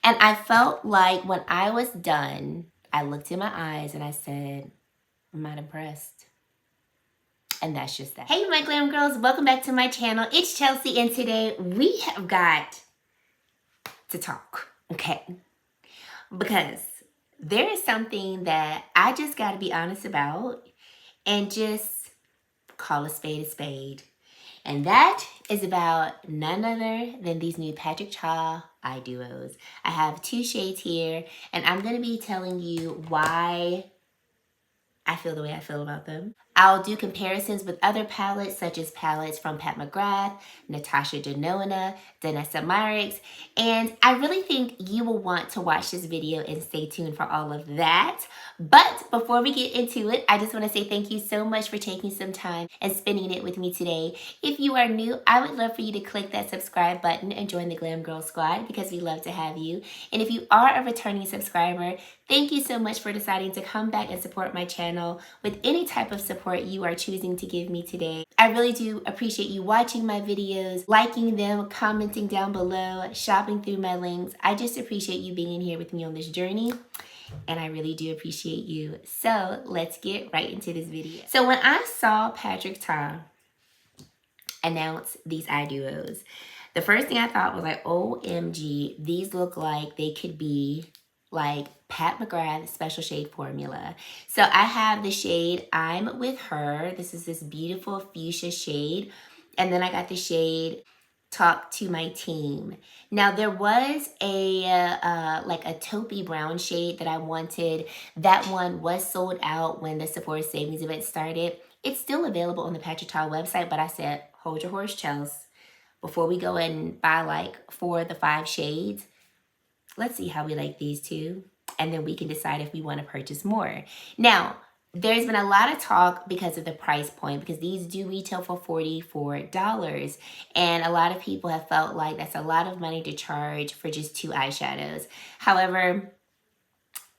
And I felt like when I was done, I looked in my eyes and I said, I'm not impressed. And that's just that. Hey, my glam girls, welcome back to my channel. It's Chelsea, and today we have got to talk, okay? Because there is something that I just got to be honest about and just call a spade. And that is about none other than these new Patrick Cha eye duos. I have 2 shades here, and I'm going to be telling you why I feel the way I feel about them. I'll do comparisons with other palettes, such as palettes from Pat McGrath, Natasha Denona, Danessa Myricks, and I really think you will want to watch this video and stay tuned for all of that. But before we get into it, I just want to say thank you so much for taking some time and spending it with me today. If you are new, I would love for you to click that subscribe button and join the Glam Girl Squad because we love to have you. And if you are a returning subscriber, thank you so much for deciding to come back and support my channel with any type of support you are choosing to give me today. I really do appreciate you watching my videos, liking them, commenting down below, shopping through my links. I just appreciate you being here with me on this journey, and I really do appreciate you. So let's get right into this video. So when I saw Patrick Ta announce these eye duos, the first thing I thought was like, OMG, these look like they could be like Pat McGrath special shade formula. So I have the shade I'm With Her. This is this beautiful fuchsia shade. And then I got the shade Talk to My Team. Now there was a like a taupey brown shade that I wanted. That one was sold out when the Sephora Savings event started. It's still available on the Patrick Ta website, but I said, hold your horse, Chelsea. Before we go and buy like 4 of the 5 shades, let's see how we like these 2, and then we can decide if we want to purchase more. Now, there's been a lot of talk because of the price point, because these do retail for $44, and a lot of people have felt like that's a lot of money to charge for just 2 eyeshadows. However,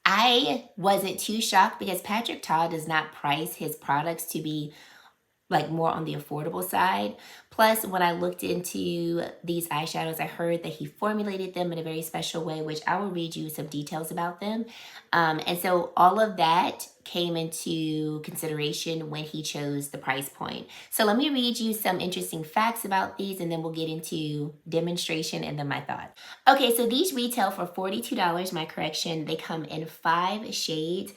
I wasn't too shocked because Patrick Ta does not price his products to be like more on the affordable side. Plus, when I looked into these eyeshadows, I heard that he formulated them in a very special way, which I will read you some details about them. And so all of that came into consideration when he chose the price point. So let me read you some interesting facts about these, and then we'll get into demonstration and then my thoughts. Okay, so these retail for $42, my correction. They come in 5 shades.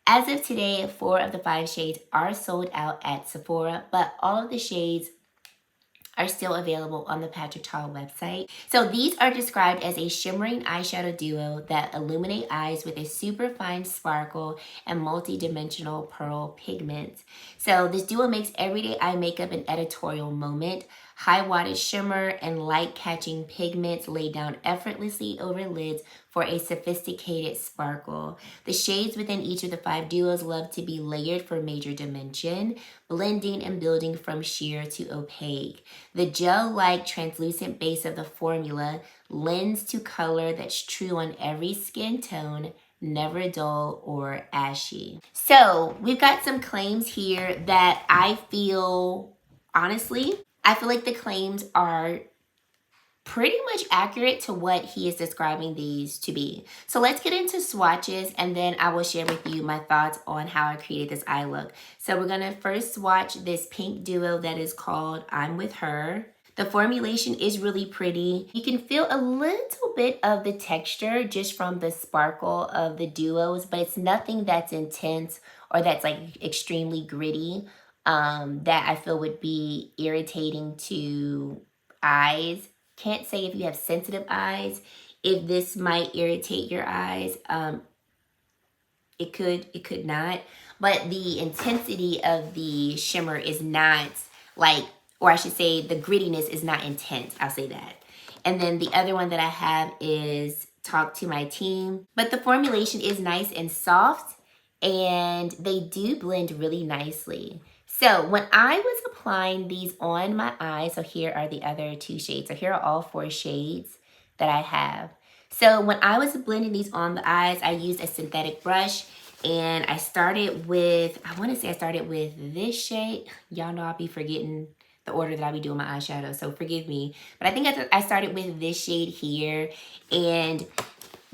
As of today, 4 of the 5 shades are sold out at Sephora, but all of the shades are still available on the Patrick Ta website. So these are described as a shimmering eyeshadow duo that illuminate eyes with a super fine sparkle and multi-dimensional pearl pigment. So this duo makes everyday eye makeup an editorial moment. High wattage shimmer and light catching pigments lay down effortlessly over lids for a sophisticated sparkle. The shades within each of the 5 duos love to be layered for major dimension, blending and building from sheer to opaque. The gel-like translucent base of the formula lends to color that's true on every skin tone, never dull or ashy. So we've got some claims here that I feel, honestly, I feel like the claims are pretty much accurate to what he is describing these to be. So let's get into swatches, and then I will share with you my thoughts on how I created this eye look. So we're gonna first swatch this pink duo that is called I'm With Her. The formulation is really pretty. You can feel a little bit of the texture just from the sparkle of the duos, but it's nothing that's intense or that's like extremely gritty. That I feel would be irritating to eyes. Can't say if you have sensitive eyes, if this might irritate your eyes. It could not. But the intensity of the shimmer is not like, or I should say the grittiness is not intense. I'll say that. And then the other one that I have is Talk to My Team. But the formulation is nice and soft, and they do blend really nicely. So when I was applying these on my eyes, so here are the other 2 shades. So here are all 4 shades that I have. So when I was blending these on the eyes, I used a synthetic brush, and I started with, I want to say I started with this shade. Y'all know I'll be forgetting the order that I be doing my eyeshadow, so forgive me. But I think I started with this shade here, and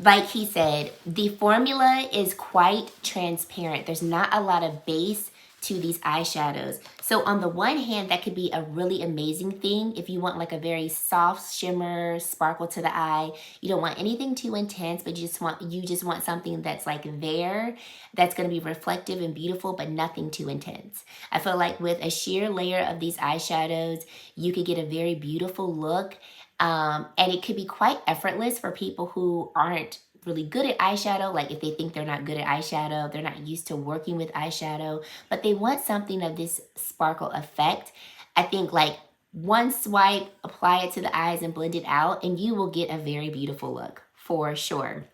like he said, the formula is quite transparent. There's not a lot of base to these eyeshadows. So on the one hand, that could be a really amazing thing if you want like a very soft shimmer sparkle to the eye. You don't want anything too intense, but you just want something that's like there, that's going to be reflective and beautiful, but nothing too intense. I feel like with a sheer layer of these eyeshadows, you could get a very beautiful look. And it could be quite effortless for people who aren't really good at eyeshadow. Like if they think they're not good at eyeshadow, they're not used to working with eyeshadow, but they want something of this sparkle effect. I think like one swipe, apply it to the eyes and blend it out, and you will get a very beautiful look for sure.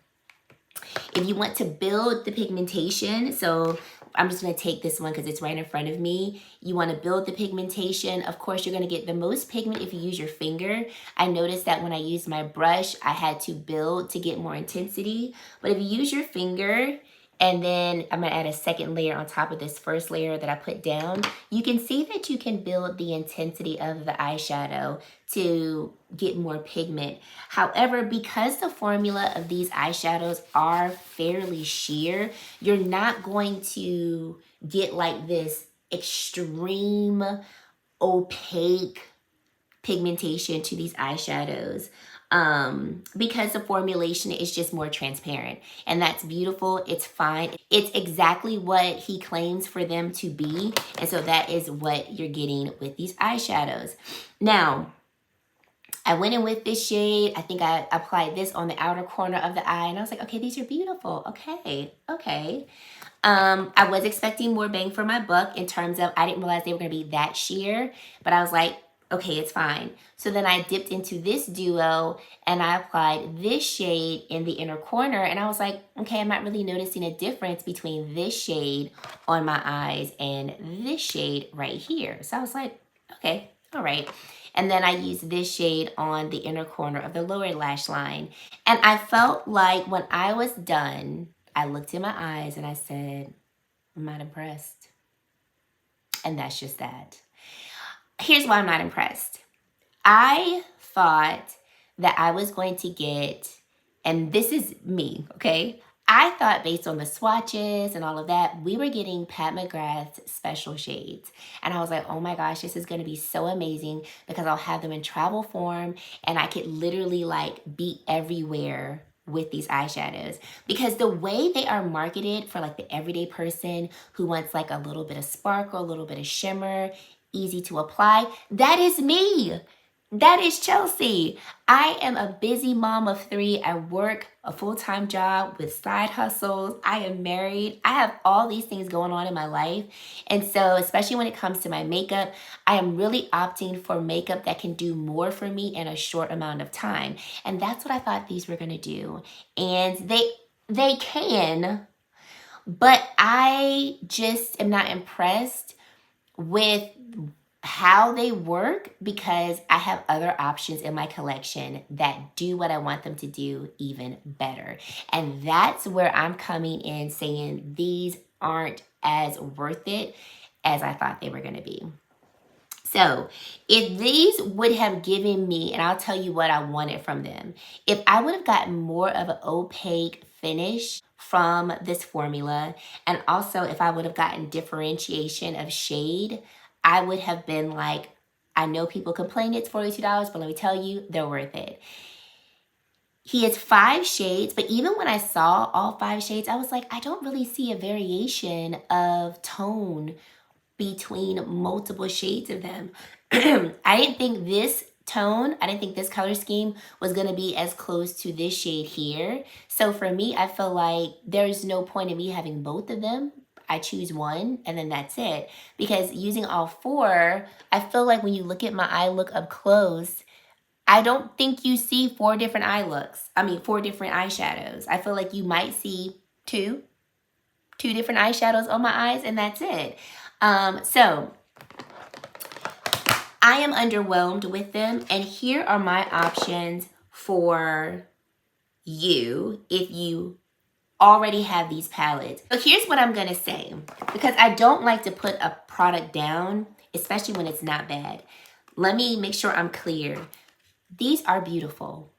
If you want to build the pigmentation, so I'm just going to take this one because it's right in front of me. You want to build the pigmentation. Of course, you're going to get the most pigment if you use your finger. I noticed that when I used my brush, I had to build to get more intensity. But if you use your finger, and then I'm going to add a second layer on top of this first layer that I put down, you can see that you can build the intensity of the eyeshadow to get more pigment. However, because the formula of these eyeshadows are fairly sheer, you're not going to get like this extreme opaque pigmentation to these eyeshadows. Because the formulation is just more transparent, and that's beautiful. It's fine. It's exactly what he claims for them to be. And so that is what you're getting with these eyeshadows. Now, I went in with this shade. I think I applied this on the outer corner of the eye, and I was like, okay, these are beautiful. Okay. I was expecting more bang for my buck in terms of, I didn't realize they were going to be that sheer, but I was like, okay, it's fine. So then I dipped into this duo and I applied this shade in the inner corner, and I was like, okay, I'm not really noticing a difference between this shade on my eyes and this shade right here. So I was like, okay, all right. And then I used this shade on the inner corner of the lower lash line. And I felt like when I was done, I looked in my eyes and I said, I'm not impressed. And that's just that. Here's why I'm not impressed. I thought that I was going to get, and this is me, okay? I thought based on the swatches and all of that, we were getting Pat McGrath's special shades. And I was like, oh my gosh, this is going to be so amazing because I'll have them in travel form and I could literally like be everywhere with these eyeshadows, because the way they are marketed for like the everyday person who wants like a little bit of sparkle, a little bit of shimmer, easy to apply, that is me. That is Chelsea. I am a busy mom of 3. I work a full-time job with side hustles. I am married. I have all these things going on in my life. And so, especially when it comes to my makeup, I am really opting for makeup that can do more for me in a short amount of time. And that's what I thought these were going to do. And they can, but I just am not impressed with how they work, because I have other options in my collection that do what I want them to do even better. And that's where I'm coming in saying these aren't as worth it as I thought they were going to be. So if these would have given me, and I'll tell you what I wanted from them, if I would have gotten more of an opaque finish from this formula, and also if I would have gotten differentiation of shade, I would have been like, I know people complain it's $42, but let me tell you, they're worth it. He has 5 shades, but even when I saw all 5 shades, I was like, I don't really see a variation of tone between multiple shades of them. I didn't think this tone, I didn't think this color scheme was going to be as close to this shade here. So for me, I feel like there's no point in me having both of them. I choose one and then that's it. Because using all 4, I feel like when you look at my eye look up close, I don't think you see 4 different eye looks. I mean, 4 different eyeshadows. I feel like you might see 2 different eyeshadows on my eyes and that's it. So I am underwhelmed with them. And here are my options for you if you already have these palettes. So here's what I'm gonna say, because I don't like to put a product down, especially when it's not bad. Let me make sure I'm clear. These are beautiful.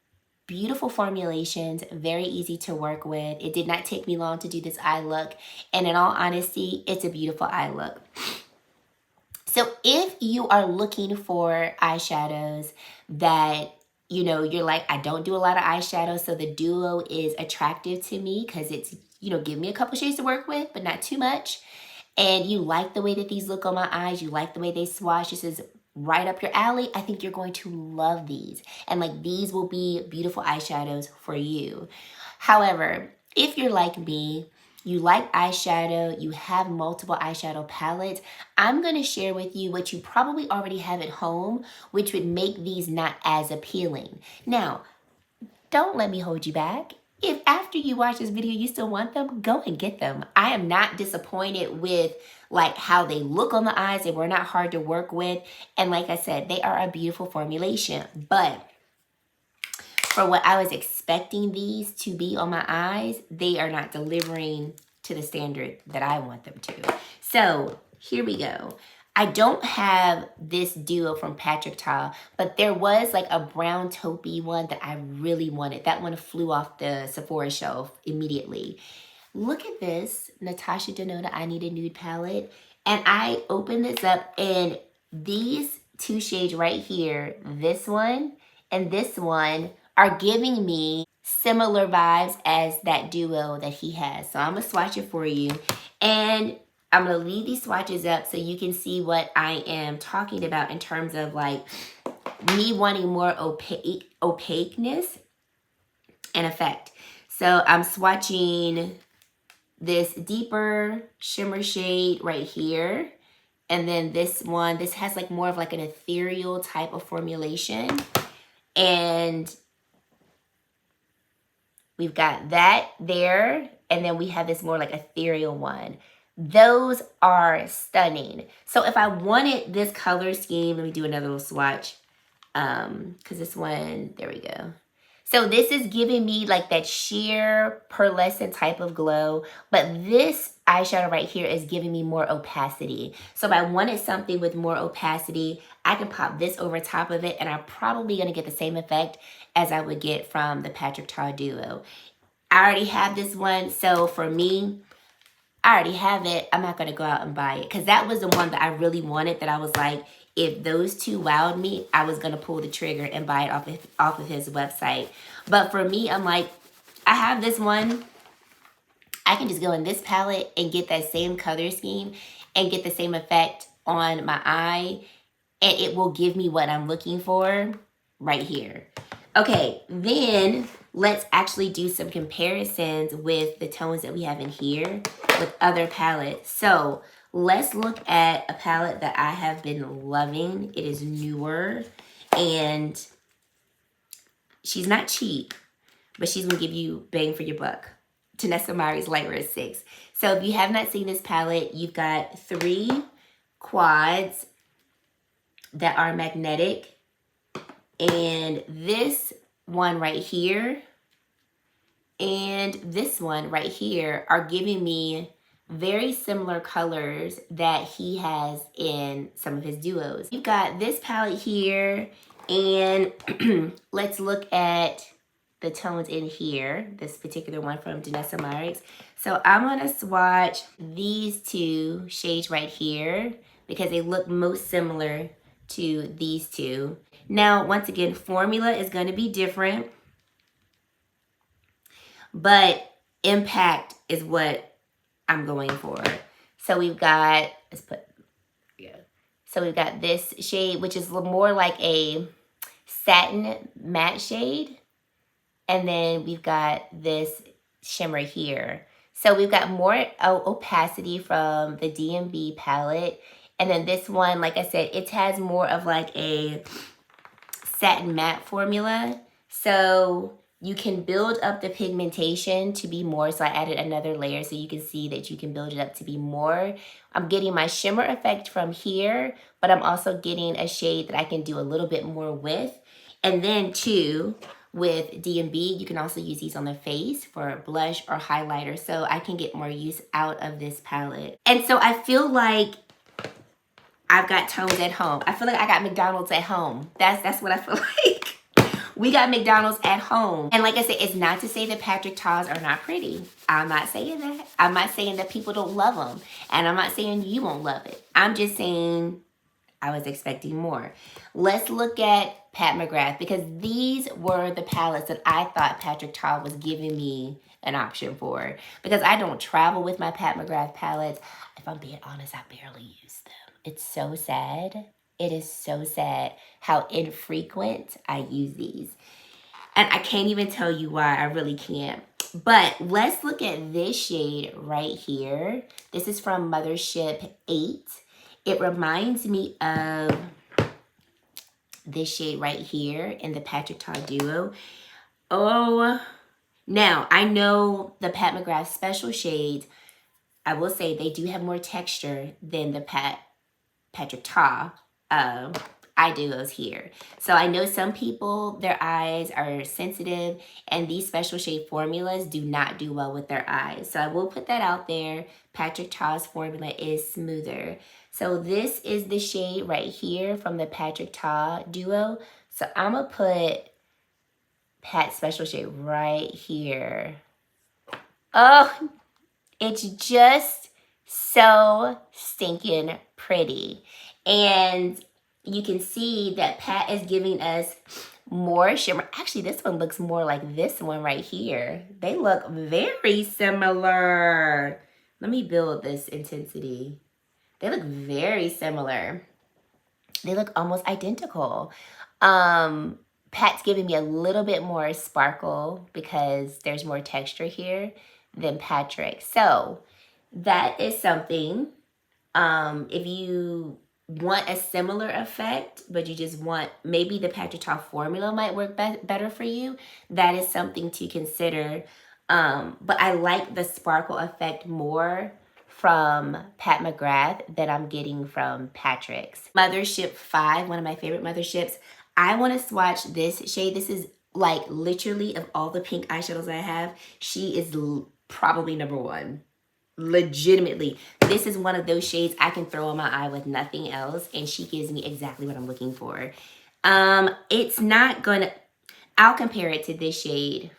beautiful formulations, very easy to work with. It did not take me long to do this eye look. And in all honesty, it's a beautiful eye look. So if you are looking for eyeshadows that, you know, you're like, I don't do a lot of eyeshadow, so the duo is attractive to me because it's, you know, give me a couple shades to work with, but not too much. And you like the way that these look on my eyes, you like the way they swatch, this is right up your alley, I think you're going to love these. And like, these will be beautiful eyeshadows for you. However, if you're like me, you like eyeshadow, you have multiple eyeshadow palettes, I'm going to share with you what you probably already have at home, which would make these not as appealing. Now, don't let me hold you back. If after you watch this video you still want them, go and get them. I am not disappointed with like how they look on the eyes. They were not hard to work with. And like I said, they are a beautiful formulation. But for what I was expecting these to be on my eyes, they are not delivering to the standard that I want them to. So here we go. I don't have this duo from Patrick Ta, but there was like a brown taupey one that I really wanted. That one flew off the Sephora shelf immediately. Look at this Natasha Denona I Need a Nude palette. And I opened this up and these two shades right here, this one and this one, are giving me similar vibes as that duo that he has. So I'm gonna swatch it for you. And I'm gonna leave these swatches up so you can see what I am talking about in terms of like me wanting more opaqueness and effect. So I'm swatching this deeper shimmer shade right here. And then this one, this has like more of like an ethereal type of formulation. And we've got that there. And then we have this more like ethereal one. Those are stunning. So if I wanted this color scheme, let me do another little swatch. Because this one, there we go. So this is giving me like that sheer pearlescent type of glow. But this eyeshadow right here is giving me more opacity. So if I wanted something with more opacity, I can pop this over top of it. And I'm probably going to get the same effect as I would get from the Patrick Ta duo. I already have this one. So for me, I already have it. I'm not going to go out and buy it. Because that was the one that I really wanted, that I was like, if those two wowed me, I was going to pull the trigger and buy it off of his website. But for me, I'm like, I have this one. I can just go in this palette and get that same color scheme and get the same effect on my eye. And it will give me what I'm looking for right here. Okay, then let's actually do some comparisons with the tones that we have in here with other palettes. So let's look at a palette that I have been loving. It is newer and she's not cheap, but she's gonna give you bang for your buck. Danessa Myricks Light Red 6. So if you have not seen this palette, you've got 3 quads that are magnetic. And this one right here and this one right here are giving me very similar colors that he has in some of his duos. You've got this palette here, and let's look at the tones in here, this particular one from Danessa Myricks. So I'm gonna swatch these 2 shades right here because they look most similar to these 2. Now, once again, formula is going to be different, but impact is what I'm going for. So we've got, so we've got this shade, which is more like a satin matte shade. And then we've got this shimmer here. So we've got more opacity from the D&B palette. And then this one, like I said, it has more of like a satin matte formula. So you can build up the pigmentation to be more. So I added another layer so you can see that you can build it up to be more. I'm getting my shimmer effect from here, but I'm also getting a shade that I can do a little bit more with. And then too, with D&B, you can also use these on the face for blush or highlighter. So I can get more use out of this palette. And so I feel like I've got tones at home. I feel like I got McDonald's at home. That's what I feel like We got McDonald's at home. And like I said, it's not to say that Patrick Ta's are not pretty. I'm not saying that. I'm not saying that people don't love them. And I'm not saying you won't love it. I'm just saying I was expecting more. Let's look at Pat McGrath, because these were the palettes that I thought Patrick Ta was giving me an option for. Because I don't travel with my Pat McGrath palettes. If I'm being honest, I barely use them. It's so sad. It is so sad how infrequent I use these. And I can't even tell you why. I really can't. But let's look at this shade right here. This is from Mothership 8. It reminds me of this shade right here in the Patrick Ta Duo. Oh, now I know the Pat McGrath special shades, I will say they do have more texture than the Patrick Ta eye duos here. So I know some people, their eyes are sensitive, and these special shade formulas do not do well with their eyes. So I will put that out there. Patrick Ta's formula is smoother. So this is the shade right here from the Patrick Ta Duo. So I'm going to put Pat special shade right here. Oh, it's just so stinking pretty. And you can see that Pat is giving us more shimmer. Actually, this one looks more like this one right here. They look very similar. Let me build this intensity. They look very similar. They look almost identical. Pat's giving me a little bit more sparkle because there's more texture here than Patrick. So that is something. If you want a similar effect, but you just want, maybe the Patrick Ta formula might work better for you, that is something to consider. But I like the sparkle effect more from Pat McGrath that I'm getting from Patrick's. Mothership 5, one of my favorite motherships. I want to swatch this shade. This is like literally of all the pink eyeshadows I have, she is probably number one. Legitimately, this is one of those shades I can throw on my eye with nothing else, and she gives me exactly what I'm looking for. It's not gonna, I'll compare it to this shade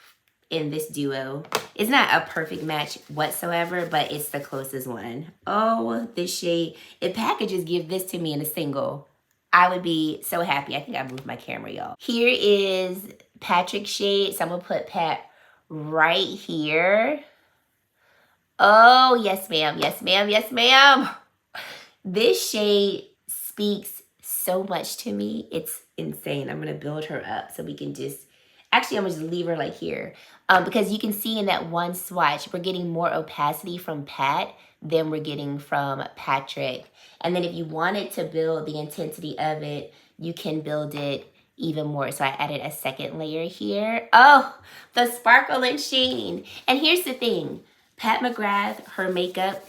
in this duo. It's not a perfect match whatsoever, but it's the closest one. Oh, this shade, if packages give this to me in a single, I would be so happy. I think I moved my camera, y'all. Here is Patrick's shade, so I'm gonna put Pat right here. Oh, yes, ma'am. Yes, ma'am. Yes, ma'am. This shade speaks so much to me. It's insane. I'm going to build her up so we can just... Actually, I'm going to just leave her like here. Because you can see in that one swatch, we're getting more opacity from Pat than we're getting from Patrick. And then if you wanted to build the intensity of it, you can build it even more. So I added a second layer here. Oh, the sparkle and sheen. And here's the thing. Pat McGrath, her makeup,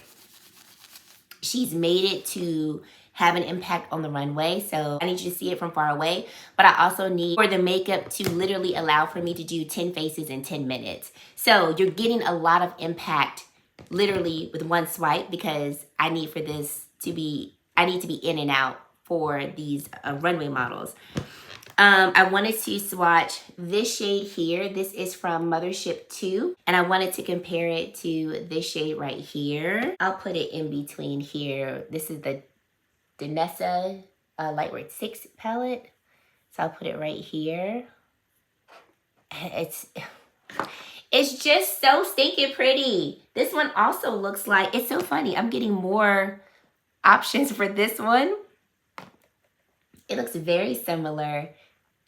she's made it to have an impact on the runway. So I need you to see it from far away. But I also need for the makeup to literally allow for me to do 10 faces in 10 minutes. So you're getting a lot of impact literally with one swipe, because I need for this to be, I need to be in and out for these runway models. I wanted to swatch this shade here. This is from Mothership 2. And I wanted to compare it to this shade right here. I'll put it in between here. This is the Danessa Lightweight 6 palette. So I'll put it right here. It's just so stinking pretty. This one also looks like, it's so funny. I'm getting more options for this one. It looks very similar.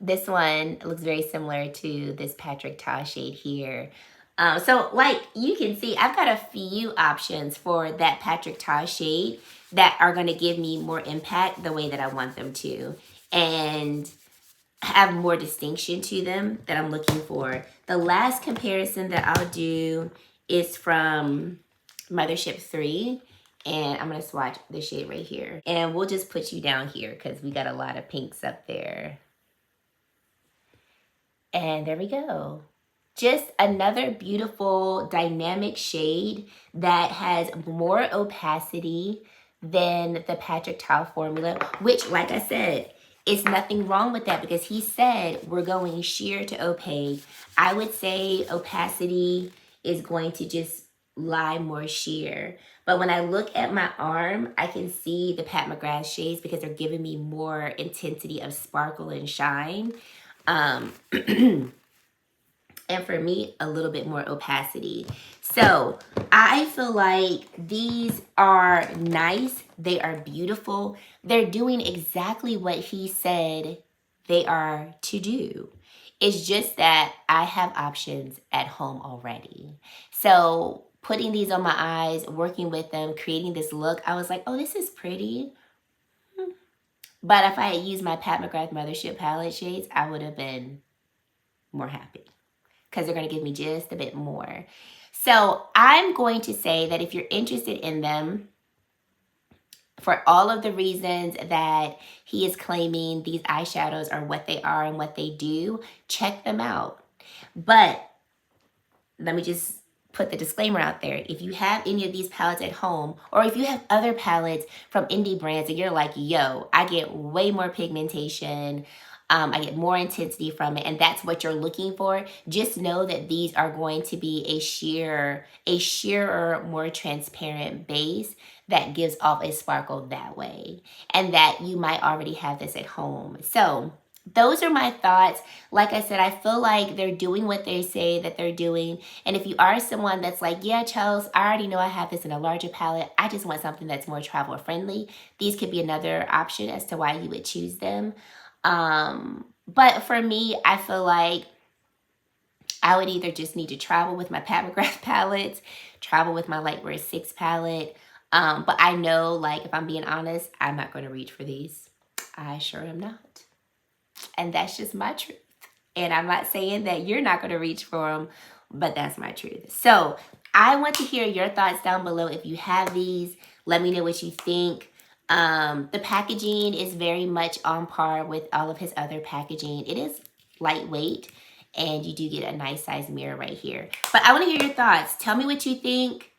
This one looks very similar to this Patrick Ta shade here. So like you can see, I've got a few options for that Patrick Ta shade that are going to give me more impact the way that I want them to, and have more distinction to them that I'm looking for. The last comparison that I'll do is from Mothership 3. And I'm going to swatch the shade right here. And we'll just put you down here because we got a lot of pinks up there. And there we go. Just another beautiful dynamic shade that has more opacity than the Patrick Ta formula, which, like I said, it's nothing wrong with that because he said we're going sheer to opaque. I would say opacity is going to just lie more sheer. But when I look at my arm, I can see the Pat McGrath shades because they're giving me more intensity of sparkle and shine. And for me, a little bit more opacity. So I feel like these are nice. They are beautiful. They're doing exactly what he said they are to do. It's just that I have options at home already. So putting these on my eyes, working with them, creating this look, I was like, oh, this is pretty. But if I had used my Pat McGrath Mothership palette shades, I would have been more happy, because they're going to give me just a bit more. So I'm going to say that if you're interested in them, for all of the reasons that he is claiming these eyeshadows are what they are and what they do, check them out. But let me just put the disclaimer out there. If you have any of these palettes at home, or if you have other palettes from indie brands and you're like, yo, I get way more pigmentation, I get more intensity from it, and that's what you're looking for, just know that these are going to be a sheerer, more transparent base that gives off a sparkle that way, and that you might already have this at home. So those are my thoughts. Like I said, I feel like they're doing what they say that they're doing. And if you are someone that's like, yeah, Chels, I already know I have this in a larger palette, I just want something that's more travel friendly, these could be another option as to why you would choose them. But for me, I feel like I would either just need to travel with my Pat McGrath palettes, travel with my Lightwear 6 palette. But I know, like, if I'm being honest, I'm not going to reach for these. I sure am not. And that's just my truth. And I'm not saying that you're not going to reach for them, but that's my truth. So I want to hear your thoughts down below. If you have these, let me know what you think. The packaging is very much on par with all of his other packaging. It is lightweight, and you do get a nice size mirror right here. But I want to hear your thoughts. Tell me what you think.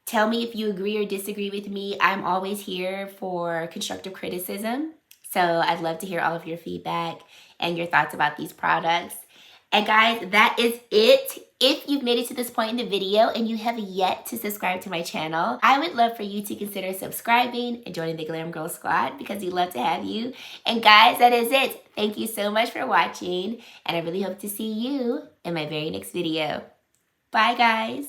Tell me if you agree or disagree with me. I'm always here for constructive criticism. So I'd love to hear all of your feedback and your thoughts about these products. And guys, that is it. If you've made it to this point in the video and you have yet to subscribe to my channel, I would love for you to consider subscribing and joining the Glam Girl Squad, because we'd love to have you. And guys, that is it. Thank you so much for watching, and I really hope to see you in my very next video. Bye, guys.